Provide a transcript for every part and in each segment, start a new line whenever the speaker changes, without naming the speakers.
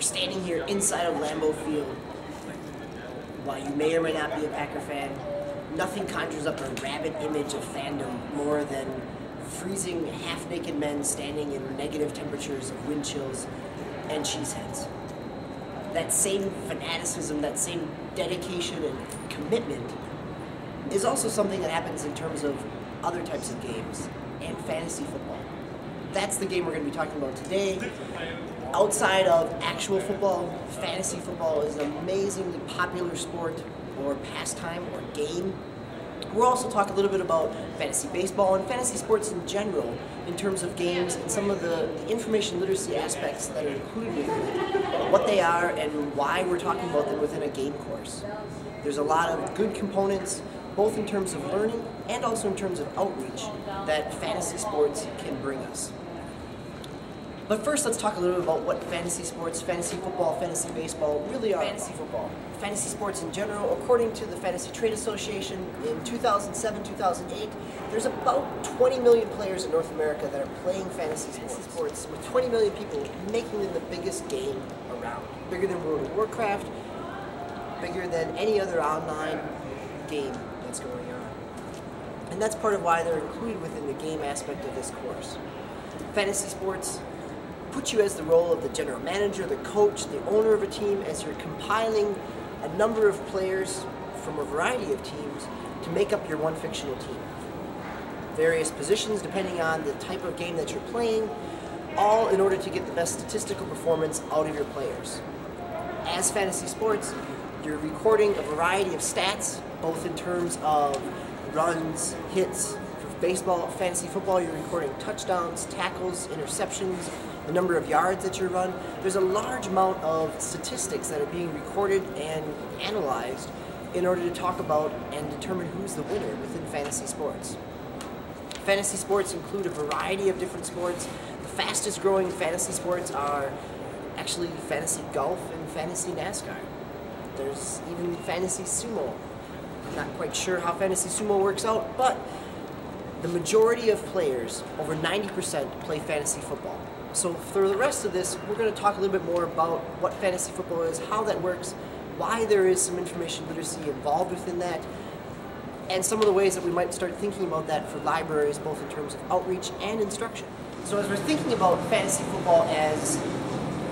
standing here inside of Lambeau Field. While you may or may not be a Packer fan, nothing conjures up a rabid image of fandom more than freezing half-naked men standing in negative temperatures of wind chills and cheeseheads. That same fanaticism, that same dedication and commitment is also something that happens in terms of other types of games and fantasy football. That's the game we're going to be talking about today. Outside of actual football, fantasy football is an amazingly popular sport or pastime or game. We'll also talk a little bit about fantasy baseball and fantasy sports in general in terms of games and some of the information literacy aspects that are included within it, what they are and why we're talking about them within a game course. There's a lot of good components, both in terms of learning and also in terms of outreach, that fantasy sports can bring us. But first, let's talk a little bit about what fantasy sports, fantasy football, fantasy baseball really are. Fantasy football. Fantasy sports in general, according to the Fantasy Trade Association, in 2007-2008, there's about 20 million players in North America that are playing fantasy sports, with 20 million people making them the biggest game around. Bigger than World of Warcraft, bigger than any other online game that's going on. And that's part of why they're included within the game aspect of this course. Fantasy sports put you as the role of the general manager, the coach, the owner of a team, as you're compiling a number of players from a variety of teams to make up your one fictional team. Various positions depending on the type of game that you're playing, all in order to get the best statistical performance out of your players. As fantasy sports, you're recording a variety of stats, both in terms of runs, hits. For baseball, fantasy football, you're recording touchdowns, tackles, interceptions, the number of yards that you run. There's a large amount of statistics that are being recorded and analyzed in order to talk about and determine who's the winner within fantasy sports. Fantasy sports include a variety of different sports. The fastest growing fantasy sports are actually fantasy golf and fantasy NASCAR. There's even fantasy sumo. I'm not quite sure how fantasy sumo works out, but the majority of players, over 90%, play fantasy football. So for the rest of this, we're going to talk a little bit more about what fantasy football is, how that works, why there is some information literacy involved within that, and some of the ways that we might start thinking about that for libraries, both in terms of outreach and instruction. So as we're thinking about fantasy football as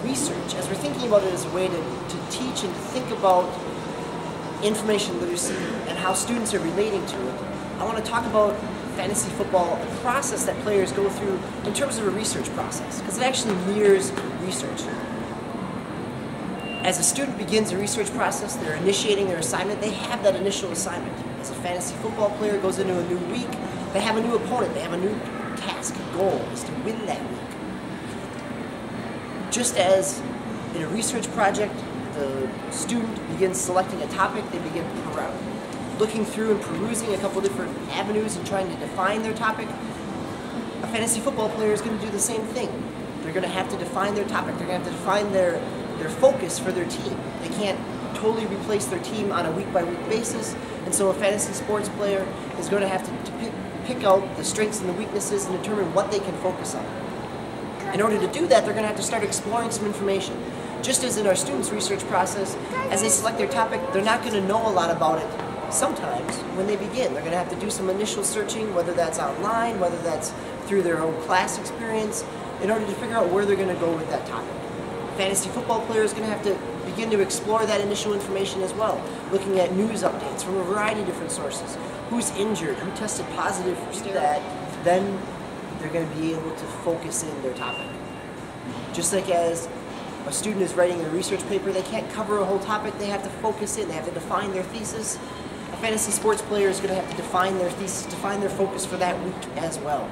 research, as we're thinking about it as a way to teach and to think about information literacy and how students are relating to it, I want to talk about fantasy football, the process that players go through in terms of a research process, because it actually mirrors research. As a student begins a research process, they're initiating their assignment, they have that initial assignment. As a fantasy football player goes into a new week, they have a new opponent, they have a new task, goal is to win that week. Just as in a research project, the student begins selecting a topic, they begin looking through and perusing a couple different avenues and trying to define their topic. A fantasy football player is going to do the same thing. They're going to have to define their topic. They're going to have to define their focus for their team. They can't totally replace their team on a week-by-week basis, and so a fantasy sports player is going to have to pick out the strengths and the weaknesses and determine what they can focus on. In order to do that, they're going to have to start exploring some information. Just as in our students' research process, as they select their topic, they're not going to know a lot about it sometimes when they begin. They're going to have to do some initial searching, whether that's online, whether that's through their own class experience, in order to figure out where they're going to go with that topic. Fantasy football player is going to have to begin to explore that initial information as well, looking at news updates from a variety of different sources. Who's injured, who tested positive for steroids, then they're going to be able to focus in their topic. Just like as a student is writing a research paper, they can't cover a whole topic, they have to focus in, they have to define their thesis. A fantasy sports player is going to have to define their thesis, define their focus for that week as well.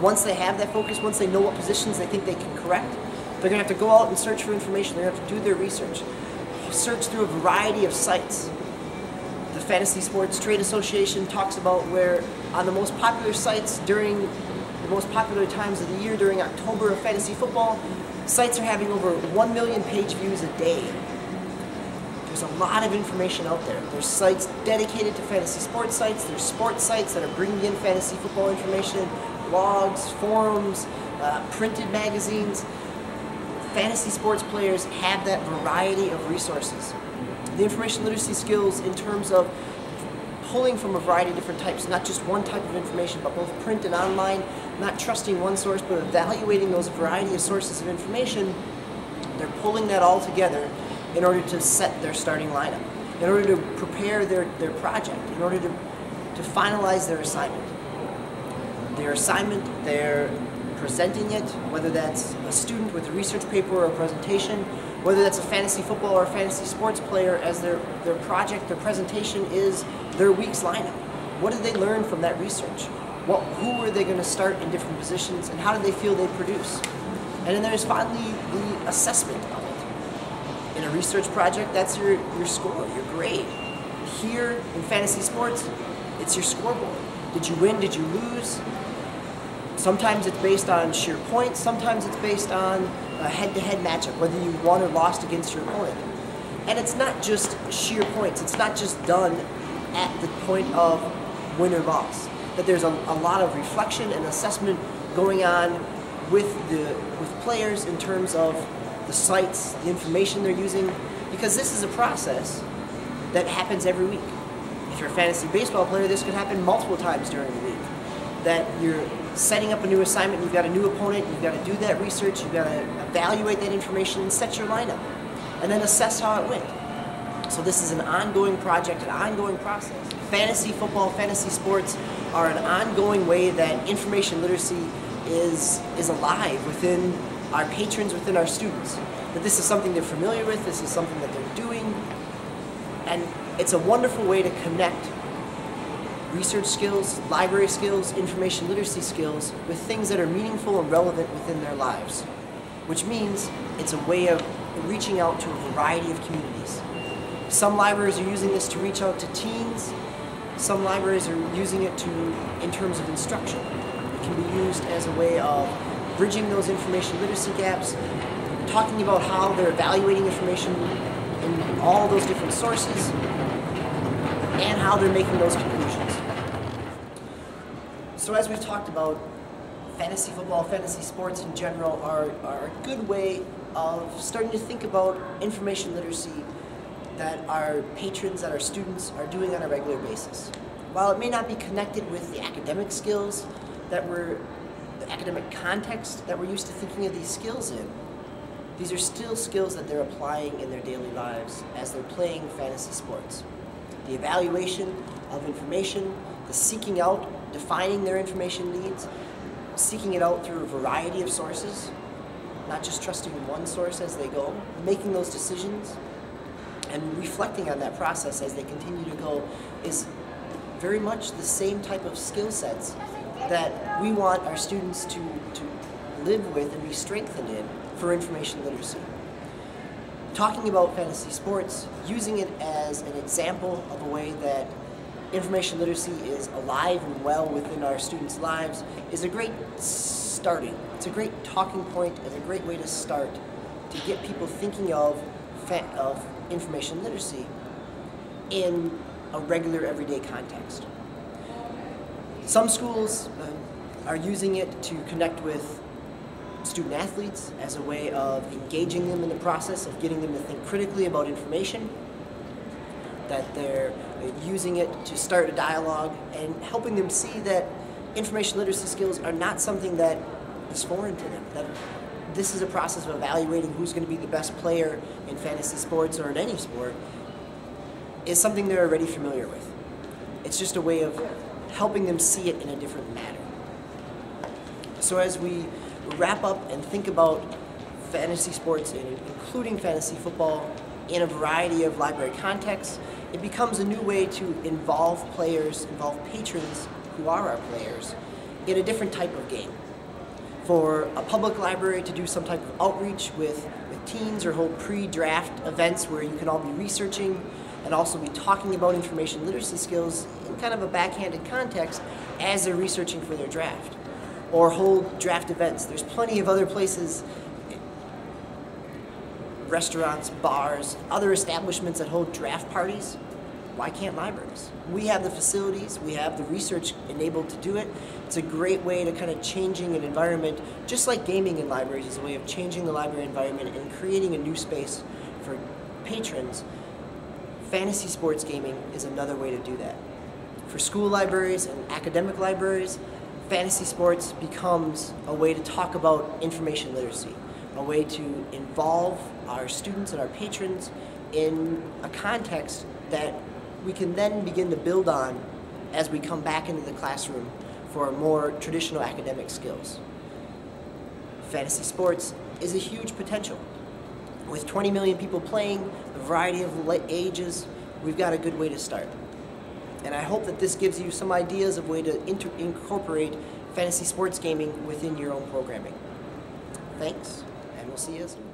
Once they have that focus, once they know what positions they think they can correct, they're going to have to go out and search for information, they're going to have to do their research. Search through a variety of sites. The Fantasy Sports Trade Association talks about where on the most popular sites during the most popular times of the year, during October of fantasy football, sites are having over 1 million page views a day. There's a lot of information out there. There's sites dedicated to fantasy sports sites. There's sports sites that are bringing in fantasy football information, blogs, forums, printed magazines. fantasy sports players have that variety of resources. The information literacy skills in terms of pulling from a variety of different types, not just one type of information, but both print and online, not trusting one source, but evaluating those variety of sources of information. They're pulling that all together in order to set their starting lineup, in order to prepare their project, in order to finalize their assignment. Their assignment, they're presenting it, whether that's a student with a research paper or a presentation, whether that's a fantasy football or a fantasy sports player, as their project, their presentation is their week's lineup. What did they learn from that research? Who are they going to start in different positions, and how do they feel they produce? And then there's finally the assessment of it. In a research project, that's your score, your grade. Here in fantasy sports, it's your scoreboard. Did you win? Did you lose? Sometimes it's based on sheer points. Sometimes it's based on a head-to-head matchup, whether you won or lost against your opponent. And it's not just sheer points. It's not just done at the point of win or loss. That there's a lot of reflection and assessment going on with players in terms of the sites, the information they're using, because this is a process that happens every week. If you're a fantasy baseball player, this could happen multiple times during the week. That you're setting up a new assignment, you've got a new opponent, you've got to do that research, you've got to evaluate that information and set your lineup, and then assess how it went. So this is an ongoing project, an ongoing process. Fantasy football, fantasy sports are an ongoing way that information literacy is alive within our patrons, within our students. That this is something they're familiar with, this is something that they're doing, and it's a wonderful way to connect research skills, library skills, information literacy skills with things that are meaningful and relevant within their lives, which means it's a way of reaching out to a variety of communities. Some libraries are using this to reach out to teens. Some libraries are using it in terms of instruction. It can be used as a way of bridging those information literacy gaps, talking about how they're evaluating information in all those different sources, and how they're making those conclusions. So as we've talked about, fantasy football, fantasy sports in general are a good way of starting to think about information literacy that our patrons, that our students are doing on a regular basis. While it may not be connected with the academic skills the academic context that we're used to thinking of these skills in, these are still skills that they're applying in their daily lives as they're playing fantasy sports. The evaluation of information, the seeking out, defining their information needs, seeking it out through a variety of sources, not just trusting one source as they go, making those decisions, and reflecting on that process as they continue to go is very much the same type of skill sets that we want our students to live with and be strengthened in for information literacy. Talking about fantasy sports, using it as an example of a way that information literacy is alive and well within our students' lives is a great starting. It's a great talking point, it's a great way to start to get people thinking of information literacy in a regular everyday context. Some schools are using it to connect with student athletes as a way of engaging them in the process of getting them to think critically about information, that they're using it to start a dialogue and helping them see that information literacy skills are not something that is foreign to them, that this is a process of evaluating who's going to be the best player in fantasy sports or in any sport is something they're already familiar with. It's just a way of helping them see it in a different manner. So as we wrap up and think about fantasy sports, including fantasy football, in a variety of library contexts, it becomes a new way to involve players, involve patrons who are our players, in a different type of game. For a public library to do some type of outreach with teens or hold pre-draft events where you can all be researching and also be talking about information literacy skills in kind of a backhanded context as they're researching for their draft. Or hold draft events. There's plenty of other places, restaurants, bars, other establishments that hold draft parties why can't libraries? We have the facilities, we have the research enabled to do it. It's a great way to kind of changing an environment, just like gaming in libraries is a way of changing the library environment and creating a new space for patrons. Fantasy sports gaming is another way to do that. For school libraries and academic libraries, fantasy sports becomes a way to talk about information literacy, a way to involve our students and our patrons in a context that we can then begin to build on as we come back into the classroom for more traditional academic skills. Fantasy sports is a huge potential. With 20 million people playing, a variety of ages, we've got a good way to start. And I hope that this gives you some ideas of way to incorporate fantasy sports gaming within your own programming. Thanks, and we'll see you soon.